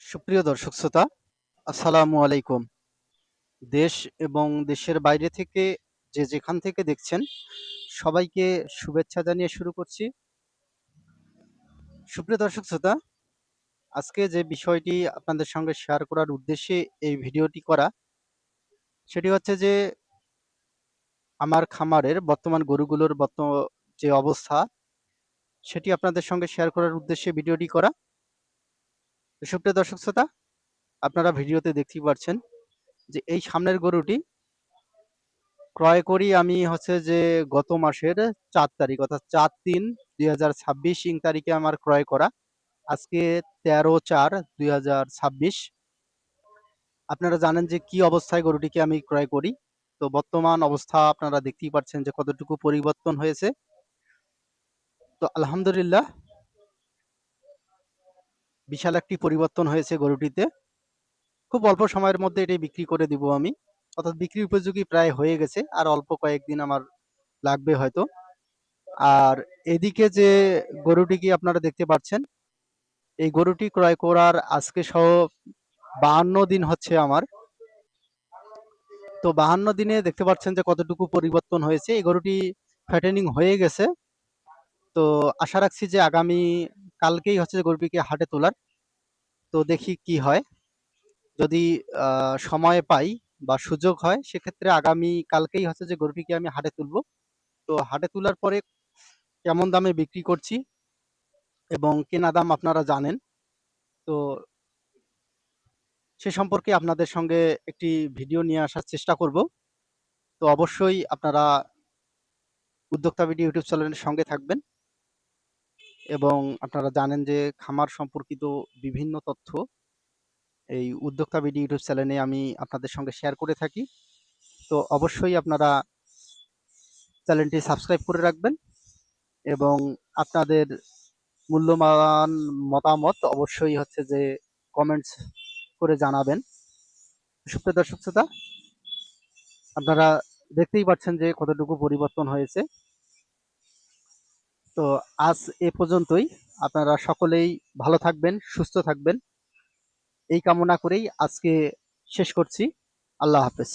সুপ্রিয় দর্শক শ্রোতা, আসসালামু আলাইকুম। দেশ এবং দেশের বাইরে থেকে যে যেখান থেকে দেখছেন, সবাইকে শুভেচ্ছা জানিয়ে শুরু করছি। সুপ্রিয় দর্শক শ্রোতা, আজকে যে বিষয়টি আপনাদের সঙ্গে শেয়ার করার উদ্দেশ্যে এই ভিডিওটি করা, সেটি হচ্ছে যে আমার খামারের বর্তমান গরুগুলোর যে অবস্থা, সেটি আপনাদের সঙ্গে শেয়ার করার উদ্দেশ্যে ভিডিওটি করা। তো সুপ্রিয় দর্শক শ্রোতা, আপনারা ভিডিওতে দেখতেই পাচ্ছেন যে এই সামনের গরুটি ক্রয় করি আমি হচ্ছে যে গত মাসের ৪ তারিখ অর্থাৎ ৪/৩/২০২৬ তারিখে আমার ক্রয় করা। আজকে ১৩/৪/২০২৬। আপনারা জানেন যে কি অবস্থায় গরুটিকে আমি ক্রয় করি। তো বর্তমান অবস্থা আপনারা দেখতেই পাচ্ছেন যে কতটুকু পরিবর্তন হয়েছে। তো আলহামদুলিল্লাহ বিশাল একটি পরিবর্তন হয়েছে গরুটিতে। খুব অল্প সময়ের মধ্যে এটি বিক্রি করে দিব আমি। অর্থাৎ বিক্রি উপযোগী প্রায় হয়ে গেছে। আর অল্প কয়েকদিন আমার লাগবে হয়তো। আর এদিকে যে গরুটিকে আপনারা দেখতে পাচ্ছেন, এই গরুটি ক্রয় করার আজকে সহ ৫২ দিন হচ্ছে আমার। তো ৫২ দিনে দেখতে পাচ্ছেন যে কতটুকু পরিবর্তন হয়েছে। এই গরুটি ফ্যাটেনিং হয়ে গেছে। তো আশা রাখছি যে আগামী কালকেই হচ্ছে যে গরুটিকে হাটে তোলার। তো দেখি কি হয়। যদি সময় পাই বা সুযোগ হয় সেক্ষেত্রে আগামী কালকেই হচ্ছে যে গরুটিকে আমি হাটে তুলবো। তো হাটে তোলার পরে কেমন দামে বিক্রি করছি এবং কেনা দাম আপনারা জানেন। তো সে সম্পর্কে আপনাদের সঙ্গে একটি ভিডিও নিয়ে আসার চেষ্টা করব। তো অবশ্যই আপনারা উদ্যোক্তা ভিডিও ইউটিউব চ্যানেলের সঙ্গে থাকবেন এবং আপনারা জানেন যে খামার সম্পর্কিত বিভিন্ন তথ্য এই উদ্যোক্তা ভিডিও ইউটিউব চ্যানেলে আমি আপনাদের সঙ্গে শেয়ার করে থাকি। তো অবশ্যই আপনারা চ্যানেলটি সাবস্ক্রাইব করে রাখবেন এবং আপনাদের মূল্যবান মতামত অবশ্যই হচ্ছে যে কমেন্টস করে জানাবেন। সুপ্রিয় দর্শক শ্রোতা, আপনারা দেখতেই পাচ্ছেন যে কতটুকু পরিবর্তন হয়েছে। তো আজ এ পর্যন্তই। আপনারা সকলেই ভালো থাকবেন, সুস্থ থাকবেন এই কামনা করেই আজকে শেষ করছি। আল্লাহ হাফেজ।